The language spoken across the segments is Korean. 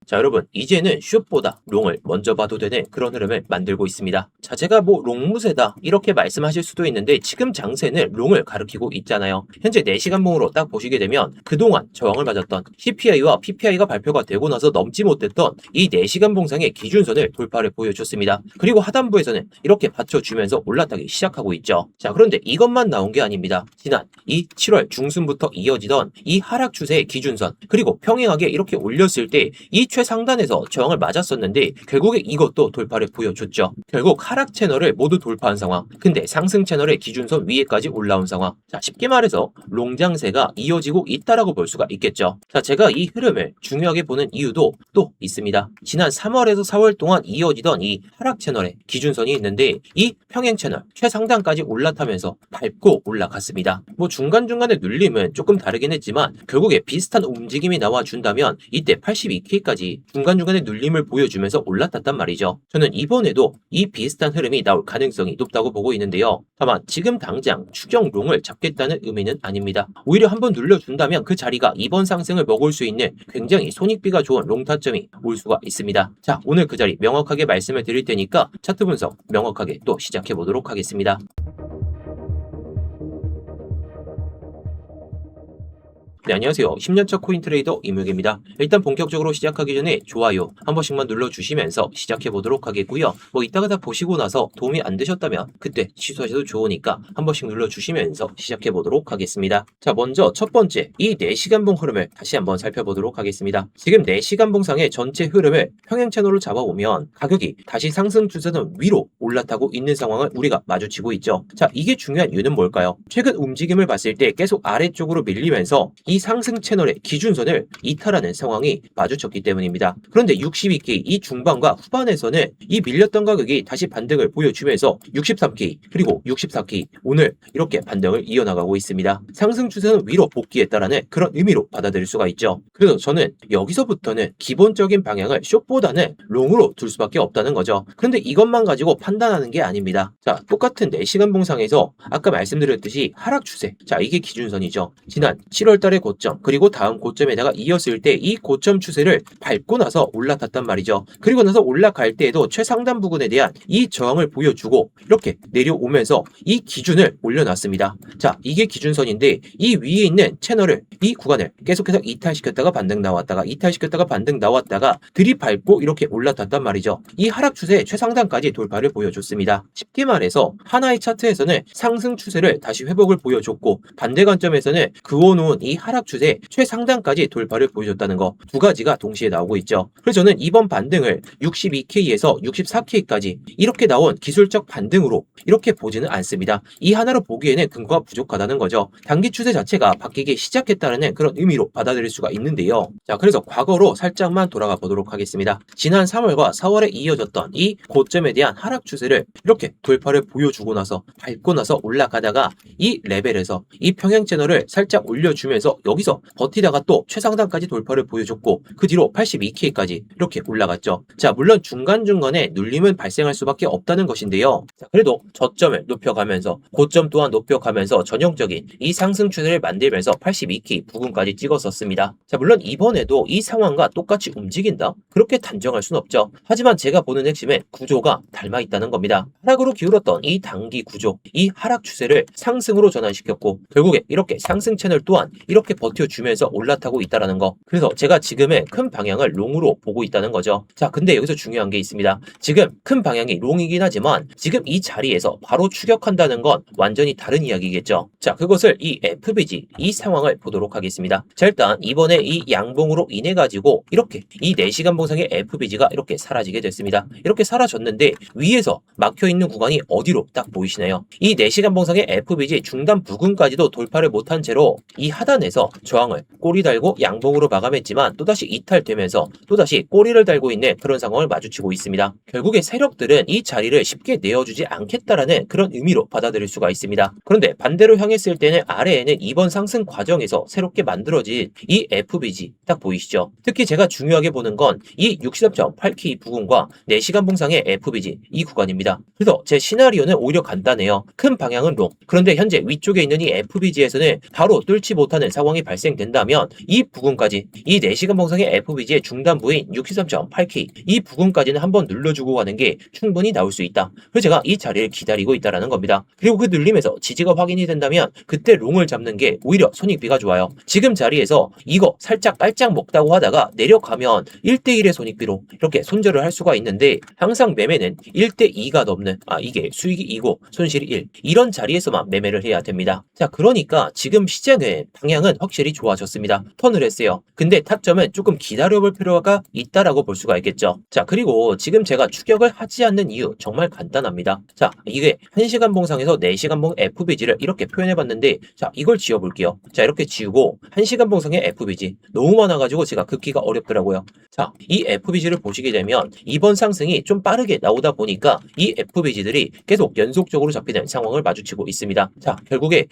자, 여러분, 이제는 숏보다 롱을 먼저 봐도 되는 그런 흐름을 만들고 있습니다. 자, 제가 뭐 롱무세다 이렇게 말씀하실 수도 있는데 지금 장세는 롱을 가리키고 있잖아요. 현재 4시간봉으로 딱 보시게 되면 그동안 저항을 맞았던 CPI와 PPI가 발표가 되고 나서 넘지 못했던 이 4시간 봉상의 기준선을 돌파를 보여줬습니다. 그리고 하단부에서는 이렇게 받쳐주면서 올라타기 시작하고 있죠. 자, 그런데 이것만 나온 게 아닙니다. 지난 이 7월 중순부터 이어지던 이 하락 추세의 기준선 그리고 평행하게 이렇게 올렸을 때 이 최상단에서 저항을 맞았었는데 결국에 이것도 돌파를 보여줬죠. 결국 하락 채널을 모두 돌파한 상황. 근데 상승 채널의 기준선 위에까지 올라온 상황. 자, 쉽게 말해서 롱장세가 이어지고 있다라고 볼 수가 있겠죠. 자, 제가 이 흐름을 중요하게 보는 이유도 또 있습니다. 지난 3월에서 4월 동안 이어지던 이 하락 채널의 기준선이 있는데 이 평행 채널 최상단까지 올라타면서 밟고 올라갔습니다. 뭐 중간중간의 눌림은 조금 다르긴 했지만 결국에 비슷한 움직임이 나와준다면 이때 82K까지 중간중간의 눌림을 보여주면서 올라탔단 말이죠. 저는 이번에도 이 비슷한 흐름이 나올 가능성이 높다고 보고 있는데요. 다만 지금 당장 추경 롱을 잡겠다는 의미는 아닙니다. 오히려 한번 눌려준다면 그 자리가 이번 상승을 먹을 수 있는 굉장히 손익비가 좋은 롱 타점이 올 수가 있습니다. 자, 오늘 그 자리 명확하게 말씀을 드릴 테니까 차트 분석 명확하게 또 시작해 보도록 하겠습니다. 네, 안녕하세요. 10년차 코인 트레이더 이무혁입니다. 일단 본격적으로 시작하기 전에 좋아요 한 번씩만 눌러주시면서 시작해 보도록 하겠고요. 뭐 이따가 다 보시고 나서 도움이 안 되셨다면 그때 취소하셔도 좋으니까 한 번씩 눌러주시면서 시작해 보도록 하겠습니다. 자, 먼저 첫 번째 이 4시간봉 흐름을 다시 한번 살펴보도록 하겠습니다. 지금 4시간봉상의 전체 흐름을 평행 채널로 잡아보면 가격이 다시 상승 추세는 위로 올라타고 있는 상황을 우리가 마주치고 있죠. 자, 이게 중요한 이유는 뭘까요? 최근 움직임을 봤을 때 계속 아래쪽으로 밀리면서 이 상승 채널의 기준선을 이탈하는 상황이 마주쳤기 때문입니다. 그런데 62K 이 중반과 후반에서는 이 밀렸던 가격이 다시 반등을 보여주면서 63K 그리고 64K 오늘 이렇게 반등을 이어나가고 있습니다. 상승 추세는 위로 복귀했다라는 그런 의미로 받아들일 수가 있죠. 그래서 저는 여기서부터는 기본적인 방향을 숏보다는 롱으로 둘 수밖에 없다는 거죠. 그런데 이것만 가지고 판단하는 게 아닙니다. 자, 똑같은 4시간 봉상에서 아까 말씀드렸듯이 하락 추세, 자 이게 기준선이죠. 지난 7월 달에 고점 그리고 다음 고점에다가 이었을 때 이 고점 추세를 밟고 나서 올라탔단 말이죠. 그리고 나서 올라갈 때에도 최상단 부근에 대한 이 저항을 보여주고 이렇게 내려오면서 이 기준을 올려놨습니다. 자, 이게 기준선인데 이 위에 있는 채널을 이 구간을 계속해서 이탈시켰다가 반등 나왔다가 이탈시켰다가 반등 나왔다가 들이밟고 이렇게 올라탔단 말이죠. 이 하락 추세의 최상단까지 돌파를 보여줬습니다. 쉽게 말해서 하나의 차트에서는 상승 추세를 다시 회복을 보여줬고 반대 관점에서는 그어놓은 이 하락 추세 최상단까지 돌파를 보여줬다는 거 두 가지가 동시에 나오고 있죠. 그래서 저는 이번 반등을 62K에서 64K까지 이렇게 나온 기술적 반등으로 이렇게 보지는 않습니다. 이 하나로 보기에는 근거가 부족하다는 거죠. 단기 추세 자체가 바뀌기 시작했다는 그런 의미로 받아들일 수가 있는데요. 자, 그래서 과거로 살짝만 돌아가 보도록 하겠습니다. 지난 3월과 4월에 이어졌던 이 고점에 대한 하락 추세를 이렇게 돌파를 보여주고 나서 밟고 나서 올라가다가 이 레벨에서 이 평행 채널을 살짝 올려주면서 여기서 버티다가 또 최상단까지 돌파를 보여줬고 그 뒤로 82K까지 이렇게 올라갔죠. 자, 물론 중간중간에 눌림은 발생할 수밖에 없다는 것인데요. 자, 그래도 저점을 높여가면서 고점 또한 높여가면서 전형적인 이 상승 추세를 만들면서 82K 부근까지 찍었었습니다. 자, 물론 이번에도 이 상황과 똑같이 움직인다? 그렇게 단정할 순 없죠. 하지만 제가 보는 핵심은 구조가 닮아있다는 겁니다. 하락으로 기울었던 이 단기 구조, 이 하락 추세를 상승으로 전환시켰고 결국에 이렇게 상승 채널 또한 이렇게 버텨주면서 올라타고 있다는 거. 그래서 제가 지금의 큰 방향을 롱으로 보고 있다는 거죠. 자, 근데 여기서 중요한 게 있습니다. 지금 큰 방향이 롱이긴 하지만 지금 이 자리에서 바로 추격한다는 건 완전히 다른 이야기겠죠. 자, 그것을 이 FBG 이 상황을 보도록 하겠습니다. 자, 일단 이번에 이 양봉으로 인해 가지고 이렇게 이 4시간 봉상의 FBG가 이렇게 사라지게 됐습니다. 이렇게 사라졌는데 위에서 막혀있는 구간이 어디로 딱 보이시나요? 이 4시간 봉상의 FBG 중단 부근까지도 돌파를 못한 채로 이 하단에서 저항을 꼬리 달고 양봉으로 마감했지만 또다시 이탈되면서 또다시 꼬리를 달고 있는 그런 상황을 마주치고 있습니다. 결국에 세력들은 이 자리를 쉽게 내어주지 않겠다라는 그런 의미로 받아들일 수가 있습니다. 그런데 반대로 향했을 때는 아래에는 이번 상승 과정에서 새롭게 만들어진 이 FBG 딱 보이시죠? 특히 제가 중요하게 보는 건 이 63.8K 부근과 4시간 봉상의 FBG 이 구간입니다. 그래서 제 시나리오는 오히려 간단해요. 큰 방향은 롱. 그런데 현재 위쪽에 있는 이 FBG에서는 바로 뚫지 못하는 상황이 상황이 발생된다면 이 부근까지, 이 4시간 봉상의 FBG의 중단 부인 63.8K 이 부근까지는 한번 눌러주고 가는 게 충분히 나올 수 있다. 그래서 제가 이 자리를 기다리고 있다라는 겁니다. 그리고 그 눌림에서 지지가 확인이 된다면 그때 롱을 잡는 게 오히려 손익비가 좋아요. 지금 자리에서 이거 살짝 깔짝 먹다고 하다가 내려가면 1대1의 손익비로 이렇게 손절을 할 수가 있는데, 항상 매매는 1대2가 넘는, 이게 수익이 2고 손실이 1, 이런 자리에서만 매매를 해야 됩니다. 자, 그러니까 지금 시장의 방향은 확실히 좋아졌습니다. 턴을 했어요. 근데 타점은 조금 기다려볼 필요가 있다라고 볼 수가 있겠죠. 자, 그리고 지금 제가 추격을 하지 않는 이유 정말 간단합니다. 자, 이게 1시간 봉상에서 4시간 봉 FBG를 이렇게 표현해봤는데, 자, 이걸 지워볼게요. 자, 이렇게 지우고 1시간 봉상의 FBG 너무 많아가지고 제가 긋기가 어렵더라고요. 자, 이 FBG를 보시게 되면 이번 상승이 좀 빠르게 나오다 보니까 이 FBG들이 계속 연속적으로 잡히는 상황을 마주치고 있습니다. 자, 결국에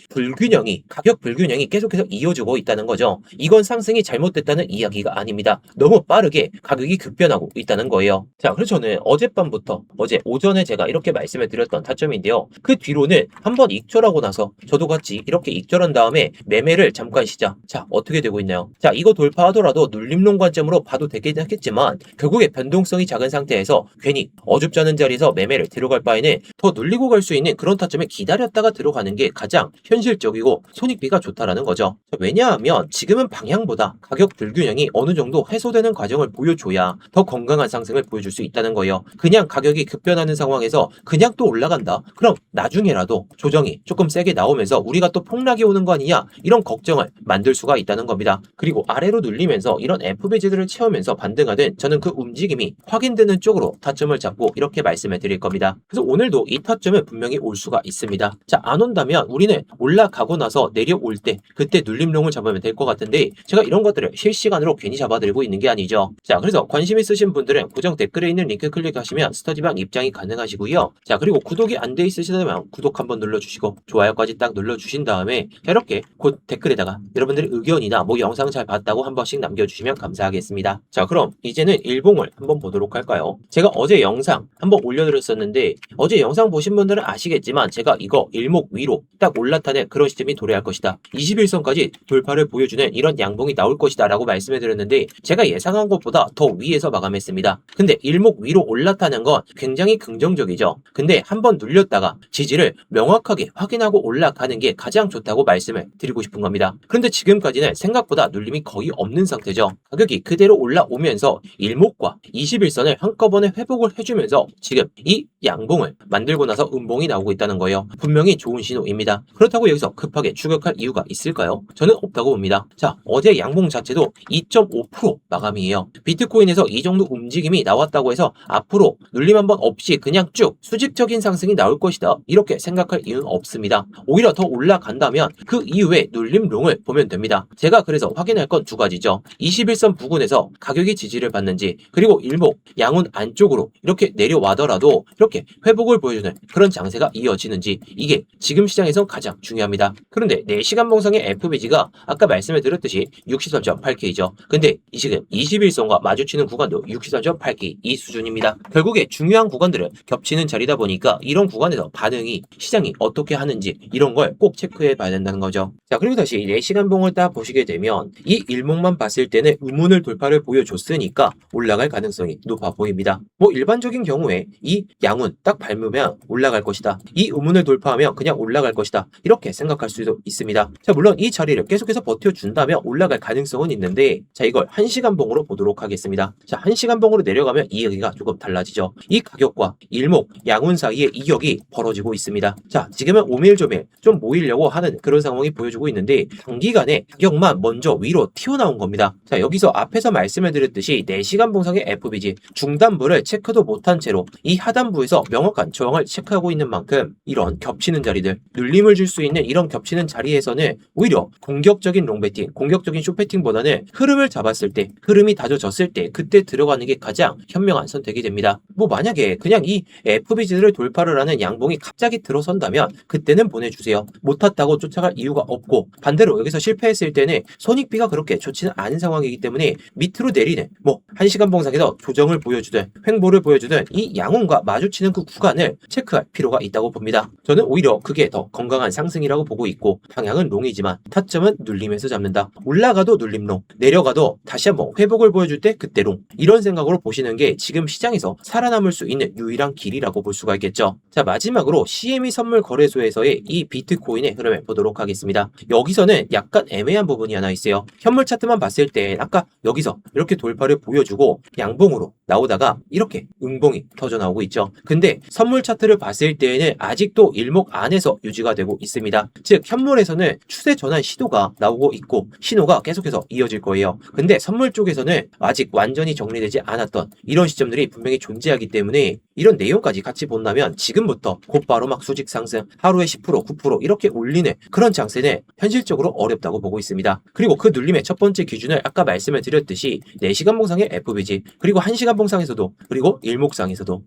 가격 불균형이 계속해서 이어지고 있다는 거죠. 이건 상승이 잘못됐다는 이야기가 아닙니다. 너무 빠르게 가격이 급변하고 있다는 거예요. 자, 그래서 저는 어젯밤부터 어제 오전에 제가 이렇게 말씀을 드렸던 타점인데요. 그 뒤로는 한번 익절하고 나서 저도 같이 이렇게 익절한 다음에 매매를 잠깐 시작. 자, 어떻게 되고 있나요? 자, 이거 돌파하더라도 눌림론 관점으로 봐도 되긴 하겠지만 결국에 변동성이 작은 상태에서 괜히 어줍지 않은 자리에서 매매를 들어갈 바에는 더 눌리고 갈 수 있는 그런 타점에 기다렸다가 들어가는 게 가장 현실적이고 손익비가 좋다라는 거죠. 왜냐하면 지금은 방향보다 가격 불균형이 어느 정도 해소되는 과정을 보여줘야 더 건강한 상승을 보여줄 수 있다는 거예요. 그냥 가격이 급변하는 상황에서 그냥 또 올라간다? 그럼 나중에라도 조정이 조금 세게 나오면서 우리가 또 폭락이 오는 거 아니냐? 이런 걱정을 만들 수가 있다는 겁니다. 그리고 아래로 눌리면서 이런 FBG들을 채우면서 반등하든 저는 그 움직임이 확인되는 쪽으로 타점을 잡고 이렇게 말씀을 드릴 겁니다. 그래서 오늘도 이 타점은 분명히 올 수가 있습니다. 자, 안 온다면 우리는 올라가고 나서 내려올 때 그때 눌림롱을 잡으면 될 것 같은데, 제가 이런 것들을 실시간으로 괜히 잡아드리고 있는 게 아니죠. 자, 그래서 관심 있으신 분들은 고정 댓글에 있는 링크 클릭하시면 스터디방 입장이 가능하시고요. 자, 그리고 구독이 안 돼 있으시다면 구독 한번 눌러주시고 좋아요까지 딱 눌러주신 다음에 이렇게 곧 댓글에다가 여러분들의 의견이나 뭐 영상 잘 봤다고 한 번씩 남겨주시면 감사하겠습니다. 자, 그럼 이제는 일봉을 한번 보도록 할까요? 제가 어제 영상 한번 올려드렸었는데, 어제 영상 보신 분들은 아시겠지만 제가 이거 일목 위로 딱 올라타는 그런 시점이 도래할 것이다, 21선까지 돌파를 보여주는 이런 양봉이 나올 것이다 라고 말씀을 드렸는데, 제가 예상한 것보다 더 위에서 마감했습니다. 근데 일목 위로 올라타는 건 굉장히 긍정적이죠. 근데 한번 눌렸다가 지지를 명확하게 확인하고 올라가는 게 가장 좋다고 말씀을 드리고 싶은 겁니다. 그런데 지금까지는 생각보다 눌림이 거의 없는 상태죠. 가격이 그대로 올라오면서 일목과 21선을 한꺼번에 회복을 해주면서 지금 이 양봉을 만들고 나서 음봉이 나오고 있다는 거예요. 분명히 좋은 신호입니다. 그렇다고 여기서 급하게 추격할 이유가 있을까요? 저는 없다고 봅니다. 자, 어제 양봉 자체도 2.5% 마감이에요. 비트코인에서 이 정도 움직임이 나왔다고 해서 앞으로 눌림 한번 없이 그냥 쭉 수직적인 상승이 나올 것이다, 이렇게 생각할 이유는 없습니다. 오히려 더 올라간다면 그 이후에 눌림롱을 보면 됩니다. 제가 그래서 확인할 건 두 가지죠. 21선 부근에서 가격이 지지를 받는지, 그리고 일목 양운 안쪽으로 이렇게 내려와더라도 이렇게 회복을 보여주는 그런 장세가 이어지는지, 이게 지금 시장에서 가장 중요합니다. 그런데 4시간 봉상의 FBG가 아까 말씀을 드렸듯이 63.8K죠. 근데 이 지금 21선과 마주치는 구간도 63.8K 이 수준입니다. 결국에 중요한 구간들은 겹치는 자리다 보니까 이런 구간에서 반응이 시장이 어떻게 하는지 이런 걸 꼭 체크해 봐야 된다는 거죠. 자, 그리고 다시 4시간 봉을 딱 보시게 되면 이 일목만 봤을 때는 의문을 돌파를 보여줬으니까 올라갈 가능성이 높아 보입니다. 뭐 일반적인 경우에 이 양운 딱 밟으면 올라갈 것이다, 이 의문을 돌파하면 그냥 올라갈 것이다, 이렇게 생각할 수도 있습니다. 자, 물론 이 자리를 계속해서 버텨준다면 올라갈 가능성은 있는데, 자, 이걸 1시간 봉으로 보도록 하겠습니다. 자, 1시간 봉으로 내려가면 이야기가 조금 달라지죠. 이 가격과 일목 양운 사이에 이격이 벌어지고 있습니다. 자, 지금은 오밀조밀 좀 모이려고 하는 그런 상황이 보여주고 있는데, 단기간에 가격만 먼저 위로 튀어나온 겁니다. 자, 여기서 앞에서 말씀을 드렸듯이 4시간 봉상의 FBG 중단부를 체크도 못한 채로 이 하단부에서 명확한 저항을 체크하고 있는 만큼 이런 겹치는 자리들, 눌림을 줄 수 있는 이런 겹치는 자리에서는 오히려 공격적인 롱배팅, 공격적인 숏배팅보다는 흐름을 잡았을 때, 흐름이 다져졌을 때 그때 들어가는 게 가장 현명한 선택이 됩니다. 뭐 만약에 그냥 이 FBG를 돌파를 하는 양봉이 갑자기 들어선다면 그때는 보내주세요. 못 탔다고 쫓아갈 이유가 없고, 반대로 여기서 실패했을 때는 손익비가 그렇게 좋지는 않은 상황이기 때문에 밑으로 내리는, 뭐 1시간 봉상에서 조정을 보여주든 횡보를 보여주든 이 양운과 마주치는 그 구간을 체크할 필요가 있다고 봅니다. 저는 오히려 그게 더 건강한 상승이라고 보고 있고, 방향은 롱이지만 타점은 타점은 눌림에서 잡는다. 올라가도 눌림롱, 내려가도 다시 한번 회복을 보여줄 때 그때 롱. 이런 생각으로 보시는 게 지금 시장에서 살아남을 수 있는 유일한 길이라고 볼 수가 있겠죠. 자, 마지막으로 CME 선물 거래소에서의 이 비트코인의 흐름을 보도록 하겠습니다. 여기서는 약간 애매한 부분이 하나 있어요. 현물 차트만 봤을 때 아까 여기서 이렇게 돌파를 보여주고 양봉으로 나오다가 이렇게 음봉이 터져 나오고 있죠. 근데 선물 차트를 봤을 때에는 아직도 일목 안에서 유지가 되고 있습니다. 즉 현물에서는 추세 전환 시도가 나오고 있고 신호가 계속해서 이어질 거예요. 근데 선물 쪽에서는 아직 완전히 정리되지 않았던 이런 시점들이 분명히 존재하기 때문에 이런 내용까지 같이 본다면 지금부터 곧바로 막 수직 상승 하루에 10% 9% 이렇게 올리는 그런 장세는 현실적으로 어렵다고 보고 있습니다. 그리고 그 눌림의 첫 번째 기준을 아까 말씀을 드렸듯이 4시간 봉상의 FBG 그리고 1시간 봉상에서도 그리고 일봉상에서도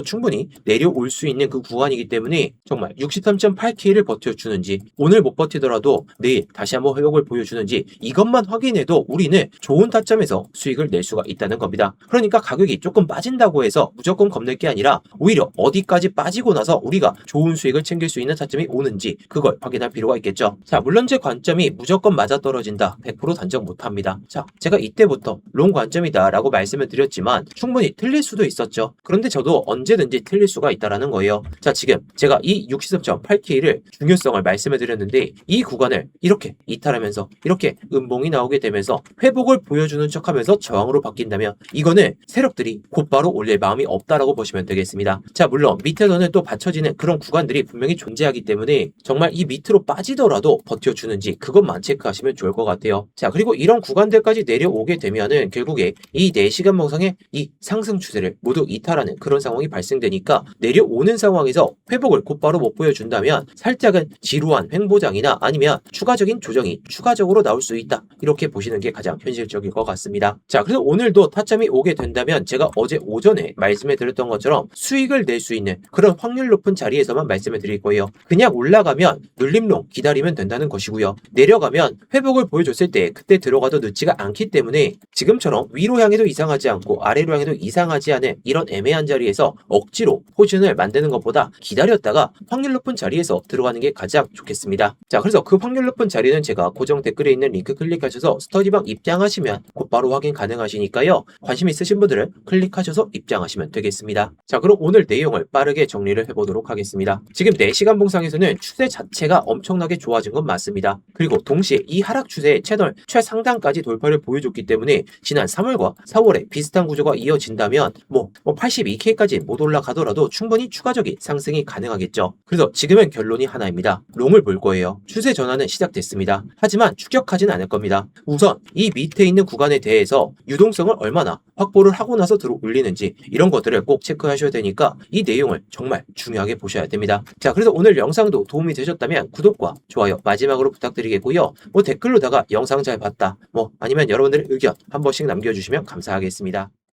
충분히 내려올 수 있는 그 구간이기 때문에 정말 63.8K를 버텨주는지 오늘 못 버티더라도 내일 다시 한번 회복을 보여주는지 이것만 확인해도 우리는 좋은 타점에서 수익을 낼 수가 있다는 겁니다. 그러니까 가격이 조금 빠진다고 해서 무조건 겁낼 게 아니라 오히려 어디까지 빠지고 나서 우리가 좋은 수익을 챙길 수 있는 타점이 오는지 그걸 확인할 필요가 있겠죠. 자, 물론 제 관점이 무조건 맞아떨어진다 100% 단정 못합니다. 자, 제가 이때부터 롱 관점이다 라고 말씀을 드렸지만 충분히 틀릴 수도 있었죠. 그런데 저도 언제든지 틀릴 수가 있다라는 거예요. 자, 지금 제가 이 63.8K를 중요성을 말씀을 드렸는데 이 구간을 이렇게 이탈하면서 이렇게 음봉이 나오게 되면서 회복을 보여주는 척하면서 저항으로 바뀐다면 이거는 세력들이 곧바로 올릴 마음이 없다라고 보시면 되겠습니다. 자, 물론 밑에서는 또 받쳐지는 그런 구간들이 분명히 존재하기 때문에 정말 이 밑으로 빠지더라도 버텨주는지 그것만 체크하시면 좋을 것 같아요. 자, 그리고 이런 구간들까지 내려오게 되면은 결국에 이 4시간 봉상의 이 상승 추세를 모두 이탈하는 그런 상황이 발생되니까 내려오는 상황에서 회복을 곧바로 못 보여준다면 살짝은 지루한 횡보장이나 아니면 추가적인 조정이 추가적으로 나올 수 있다. 이렇게 보시는 게 가장 현실적일 것 같습니다. 자, 그래서 오늘도 타점이 오게 된다면 제가 어제 오전에 말씀해 드렸던 것처럼 수익을 낼 수 있는 그런 확률 높은 자리에서만 말씀을 드릴 거예요. 그냥 올라가면 눌림롱 기다리면 된다는 것이고요. 내려가면 회복을 보여줬을 때 그때 들어가도 늦지가 않기 때문에 지금처럼 위로 향해도 이상하지 않고 아래로 향해도 이상하지 않은 이런 애매한 자리에서 억지로 포진을 만드는 것보다 기다렸다가 확률 높은 자리에서 들어가는 게 가장 좋겠습니다. 자, 그래서 그 확률 높은 자리는 제가 고정 댓글에 있는 링크 클릭하셔서 스터디방 입장하시면 곧바로 확인 가능하시니까요. 관심 있으신 분들은 클릭하셔서 입장하시면 되겠습니다. 자, 그럼 오늘 내용을 빠르게 정리를 해보도록 하겠습니다. 지금 4시간 봉상에서는 추세 자체가 엄청나게 좋아진 건 맞습니다. 그리고 동시에 이 하락 추세의 채널 최상단까지 돌파를 보여줬기 때문에 지난 3월과 4월에 비슷한 구조가 이어진다면 82K까지 못 올라가더라도 충분히 추가적인 상승이 가능하겠죠. 그래서 지금은 결론이 하나입니다. 롱을 볼 거예요. 추세 전환은 시작됐습니다. 하지만 추격하진 않을 겁니다. 우선 이 밑에 있는 구간에 대해서 유동성을 얼마나 확보를 하고 나서 들어 올리는지 이런 것들을 꼭 체크하셔야 되니까 이 내용을 정말 중요하게 보셔야 됩니다. 자, 그래서 오늘 영상도 도움이 되셨다면 구독과 좋아요 마지막으로 부탁드리겠고요. 댓글로다가 영상 잘 봤다 아니면 여러분들의 의견 한 번씩 남겨주시면 감사하겠습니다.